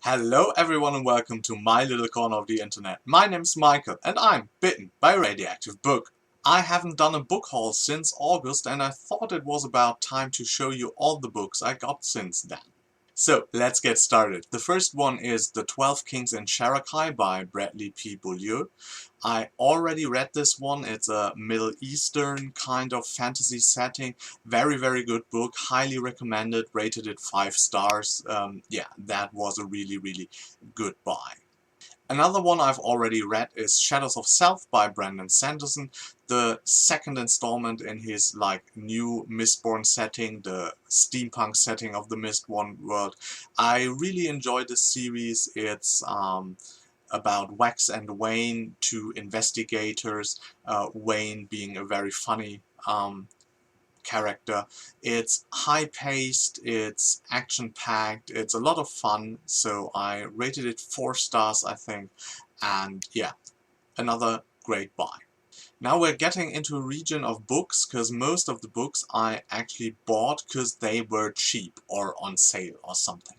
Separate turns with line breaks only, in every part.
Hello everyone and welcome to my little corner of the internet. My name's Michael and I'm bitten by a radioactive book. I haven't done a book haul since August and I thought it was about time to show you all the books I got since then. So let's get started. The first one is The 12 Kings in Cherokee by Bradley P. Beaulieu. I already read this one. It's a Middle Eastern kind of fantasy setting. Very good book. Highly recommended. Rated it 5 stars. Yeah, that was a really good buy. Another one I've already read is Shadows of Self by Brandon Sanderson, the second installment in his new Mistborn setting, the steampunk setting of the Mistborn world. I really enjoyed this series. It's about Wax and Wayne, two investigators, Wayne being a very funny character. It's high-paced, it's action-packed, it's a lot of fun, so I rated it 4 stars, I think, and yeah, another great buy. Now we're getting into a region of books, because most of the books I actually bought because they were cheap or on sale or something.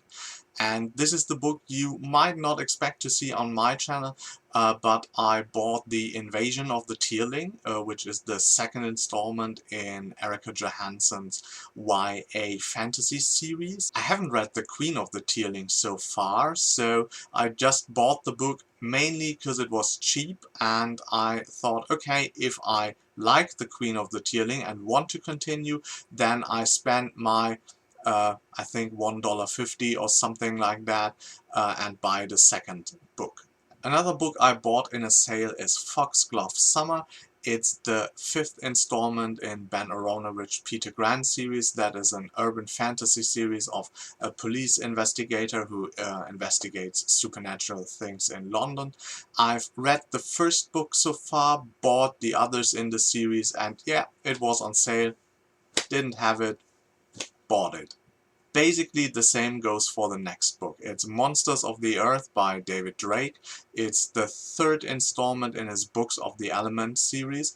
And this is the book you might not expect to see on my channel, but I bought The Invasion of the Tearling, which is the second installment in Erica Johansson's YA fantasy series. I haven't read The Queen of the Tearling so far, so I just bought the book mainly because it was cheap, and I thought, okay, if I like The Queen of the Tearling and want to continue, then I spend my I think $1.50 or something like that, and buy the second book. Another book I bought in a sale is Foxglove Summer. It's the 5th installment in Ben Aronovich Peter Grant series. That is an urban fantasy series of a police investigator who investigates supernatural things in London. I've read the first book so far, bought the others in the series, and yeah, it was on sale. Didn't have it, bought it. Basically the same goes for the next book. It's Monsters of the Earth by David Drake. It's the 3rd installment in his Books of the Element series.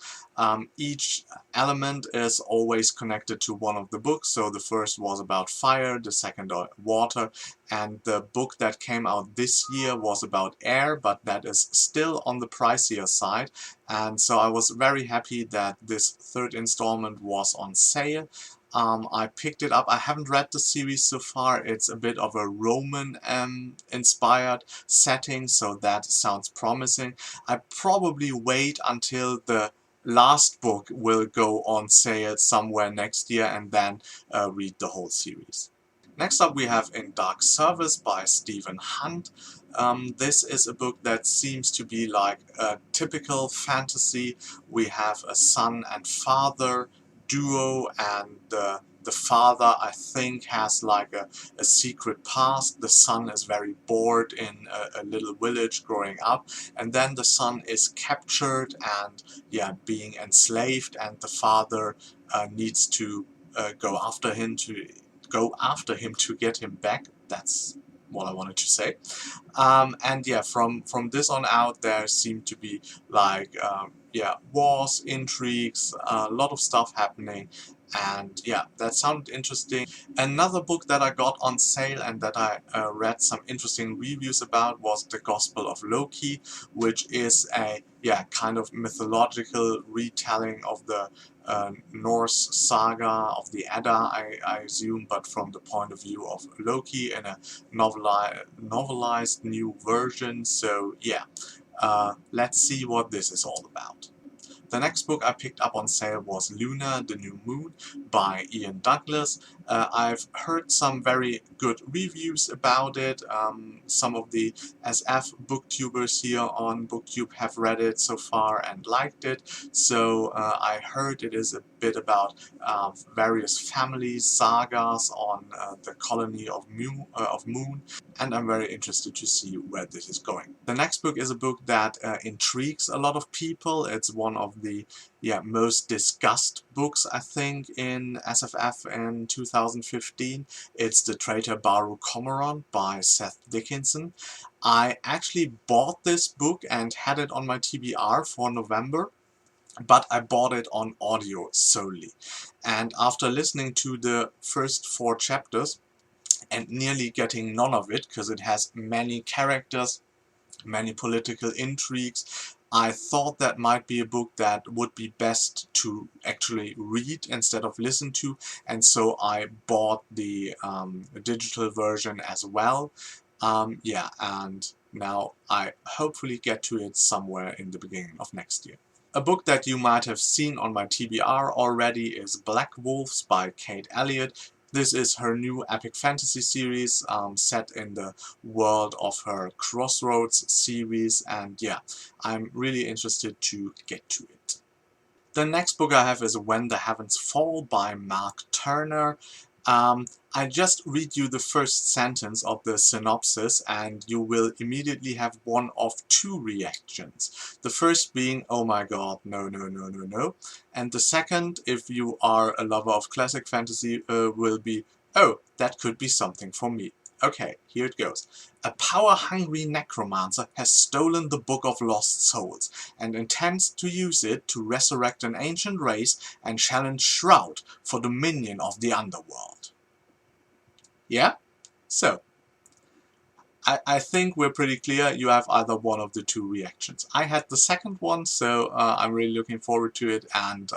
Each element is always connected to one of the books. So the first was about fire, the second water, and the book that came out this year was about air, but that is still on the pricier side. And so I was very happy that this 3rd installment was on sale. I picked it up. I haven't read the series so far. It's a bit of a Roman inspired setting, so that sounds promising. I probably wait until the last book will go on sale somewhere next year and then read the whole series. Next up we have In Dark Service by Stephen Hunt. This is a book that seems to be like a typical fantasy. We have a son and father duo, and the father, I think, has like a secret past. The son is very bored in a little village growing up, and then the son is captured and being enslaved, and the father needs to go after him to get him back. That's what I wanted to say. And yeah, from this on out, there seem to be like wars, intrigues, a lot of stuff happening, and yeah, that sounded interesting. Another book that I got on sale and that I read some interesting reviews about was The Gospel of Loki, which is a kind of mythological retelling of the Norse saga of the Edda, I assume, but from the point of view of Loki in a novelized new version. So yeah, let's see what this is all about. The next book I picked up on sale was Luna, the New Moon by Ian Douglas. I've heard some very good reviews about it. Some of the SF booktubers here on BookTube have read it so far and liked it. So I heard it is a bit about various families, sagas on the colony of Moon, and I'm very interested to see where this is going. The next book is a book that intrigues a lot of people. It's one of the most discussed books, I think, in SFF in 2015. It's The Traitor Baru Cormorant by Seth Dickinson. I actually bought this book and had it on my TBR for November, but I bought it on audio solely. And after listening to the first 4 chapters, and nearly getting none of it because it has many characters, many political intrigues. I thought that might be a book that would be best to actually read instead of listen to, and so I bought the digital version as well. Yeah, and now I hopefully get to it somewhere in the beginning of next year. A book that you might have seen on my TBR already is Black Wolves by Kate Elliott. This is her new epic fantasy series set in the world of her Crossroads series, and yeah, I'm really interested to get to it. The next book I have is When the Heavens Fall by Mark Turner. I just read you the first sentence of the synopsis and you will immediately have one of two reactions. The first being, oh my god, no, no, no, no, no. And the second, if you are a lover of classic fantasy, will be, oh, that could be something for me. Okay, here it goes. A power-hungry necromancer has stolen the Book of Lost Souls and intends to use it to resurrect an ancient race and challenge Shroud for dominion of the underworld. Yeah? So, I think we're pretty clear. You have either one of the two reactions. I had the second one, so I'm really looking forward to it, and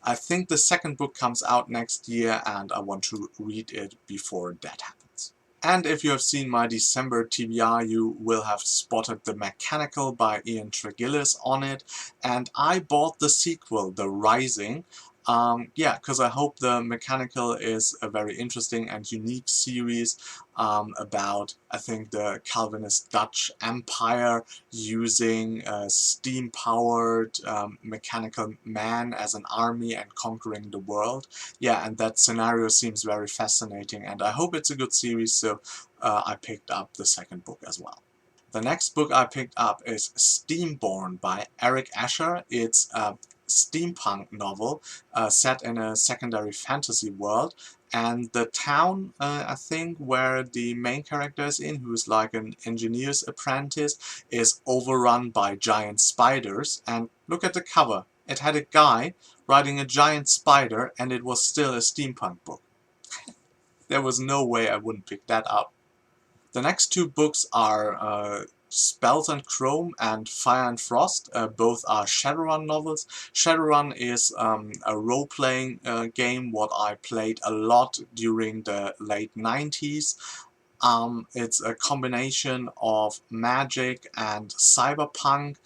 I think the second book comes out next year and I want to read it before that happens. And if you have seen my December TBR, you will have spotted The Mechanical by Ian Tregillis on it, and I bought the sequel, The Rising. Yeah, because I hope The Mechanical is a very interesting and unique series about, I think, the Calvinist Dutch Empire using steam-powered mechanical man as an army and conquering the world. Yeah, and that scenario seems very fascinating, and I hope it's a good series, so I picked up the second book as well. The next book I picked up is Steamborn by Eric Asher. It's a steampunk novel set in a secondary fantasy world, and the town, I think, where the main character is in, who's like an engineer's apprentice, is overrun by giant spiders. And look at the cover. It had a guy riding a giant spider, and it was still a steampunk book. There was no way I wouldn't pick that up. The next two books are Spells and Chrome and Fire and Frost. Both are Shadowrun novels. Shadowrun is a role-playing game what I played a lot during the late 90s. It's a combination of magic and cyberpunk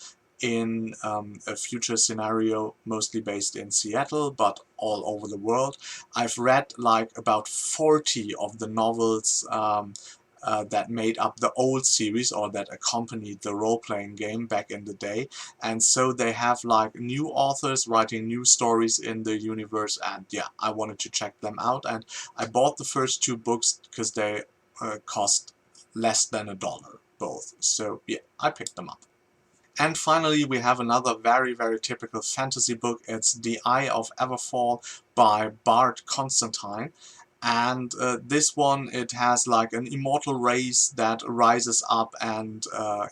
in a future scenario mostly based in Seattle, but all over the world. I've read like about 40 of the novels that made up the old series or that accompanied the role-playing game back in the day, and so they have like new authors writing new stories in the universe, and yeah, I wanted to check them out, and I bought the first two books because they cost less than $1 both, so yeah, I picked them up. And finally, we have another very, very typical fantasy book. It's The Eye of Everfall by Bart Constantine. And this one, it has like an immortal race that rises up and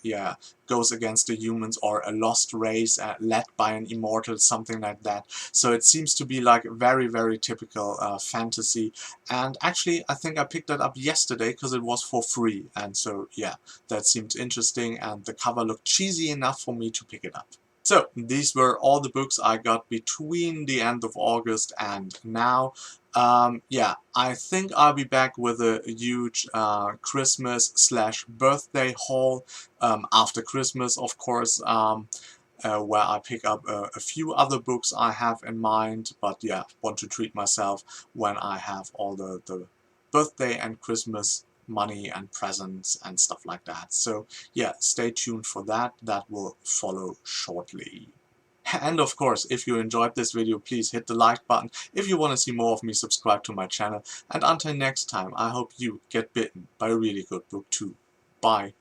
yeah, goes against the humans, or a lost race led by an immortal, something like that. So it seems to be like very, very typical fantasy. And actually, I think I picked that up yesterday because it was for free. And so yeah, that seemed interesting, and the cover looked cheesy enough for me to pick it up. So these were all the books I got between the end of August and now. Yeah, I think I'll be back with a huge Christmas/birthday haul after Christmas, of course, where I pick up a few other books I have in mind, but yeah, want to treat myself when I have all the birthday and Christmas money and presents and stuff like that. So yeah, stay tuned for that. That will follow shortly. And of course, if you enjoyed this video, please hit the like button. If you want to see more of me, subscribe to my channel. And until next time, I hope you get bitten by a really good book too. Bye.